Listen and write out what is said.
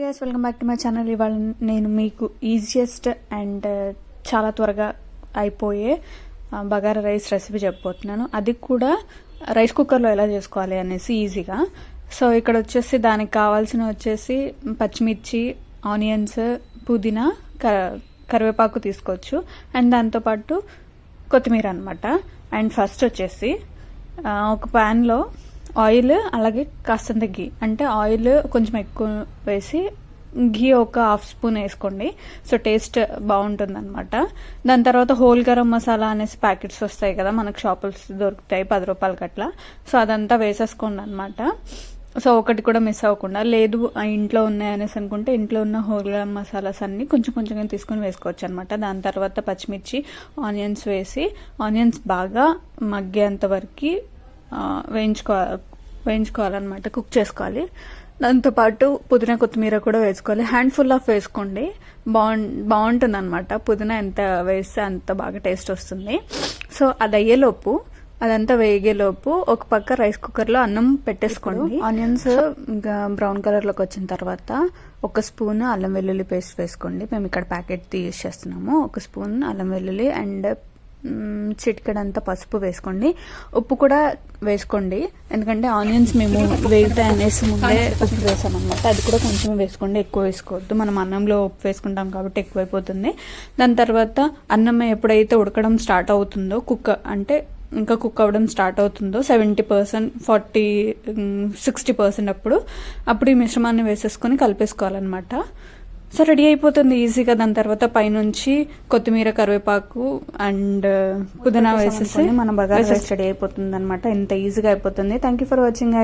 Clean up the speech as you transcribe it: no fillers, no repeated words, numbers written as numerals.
Guys, welcome back to my channel. ఇవాళ నేను మీకు ఈజియెస్ట్ అండ్ చాలా త్వరగా అయిపోయే బగారా రైస్ రెసిపీ చెప్పబోతున్నాను. అది కూడా రైస్ కుక్కర్లో ఎలా చేసుకోవాలి అనేసి ఈజీగా. సో ఇక్కడ వచ్చేసి దానికి కావాల్సిన వచ్చేసి పచ్చిమిర్చి, ఆనియన్స్, పుదీనా, కరివేపాకు తీసుకోవచ్చు అండ్ దాంతోపాటు కొత్తిమీర అనమాట. అండ్ ఫస్ట్ వచ్చేసి ఒక ప్యాన్లో ఆయిల్, అలాగే కాస్తంత ఘీ, అంటే ఆయిల్ కొంచెం ఎక్కువ వేసి ఘీ ఒక హాఫ్ స్పూన్ వేసుకోండి. సో టేస్ట్ బాగుంటుంది అనమాట. దాని తర్వాత హోల్ గరం మసాలా అనేసి ప్యాకెట్స్ వస్తాయి కదా, మనకు షాపుల్స్ దొరుకుతాయి 10 రూపాయలకి అట్లా. సో అదంతా వేసేసుకోండి అనమాట. సో ఒకటి కూడా మిస్ అవ్వకుండా. లేదు ఇంట్లో ఉన్నాయనేసి అనుకుంటే ఇంట్లో ఉన్న హోల్ గరం మసాలాస్ అన్ని కొంచెం కొంచెంగా తీసుకొని వేసుకోవచ్చు అనమాట. దాని తర్వాత పచ్చిమిర్చి, ఆనియన్స్ వేసి ఆనియన్స్ బాగా మగ్గేంత వరకు వేయించుకోవాలన్నమాట, కుక్ చేసుకోవాలి. దాంతోపాటు పుదీనా, కొత్తిమీర కూడా వేసుకోవాలి. హ్యాండ్ఫుల్ ఆఫ్ వేసుకోండి, బాగుంటుంది అనమాట. పుదీనా ఎంత వేస్తే అంత బాగా టేస్ట్ వస్తుంది. సో అది అయ్యేలోపు, అదంతా వేగేలోపు ఒక పక్క రైస్ కుక్కర్లో అన్నం పెట్టేసుకోండి. ఆనియన్స్ ఇంకా బ్రౌన్ కలర్లోకి వచ్చిన తర్వాత 1 స్పూన్ అల్లం వెల్లుల్లి పేస్ట్ వేసుకోండి. మేము ఇక్కడ ప్యాకెట్ యూజ్ చేస్తున్నాము. 1 స్పూన్ అల్లం వెల్లుల్లి అండ్ చిటికెడంతా పసుపు వేసుకోండి. ఉప్పు కూడా వేసుకోండి, ఎందుకంటే ఆనియన్స్ మేము వేగుతాయి అనేసి ముందే ఉప్పు వేసాం అనమాట. అది కూడా కొంచెం వేసుకోండి, ఎక్కువ వేసుకోవద్దు. మనం అన్నంలో ఉప్పు వేసుకుంటాం కాబట్టి ఎక్కువైపోతుంది. దాని తర్వాత అన్నం ఎప్పుడైతే ఉడకడం స్టార్ట్ అవుతుందో, ఇంకా కుక్ అవ్వడం స్టార్ట్ అవుతుందో 70%, 40, 60% అప్పుడు ఈ మిశ్రమాన్ని వేసేసుకొని కలిపేసుకోవాలన్నమాట. సో రెడీ అయిపోతుంది ఈజీగా. దాని తర్వాత పైనుంచి కొత్తిమీర, కరివేపాకు అండ్ పుదీనా వేసేసి మన బగారా రైస్ రెడీ అయిపోతుంది అనమాట. ఇంత ఈజీగా అయిపోతుంది. Thank you for watching.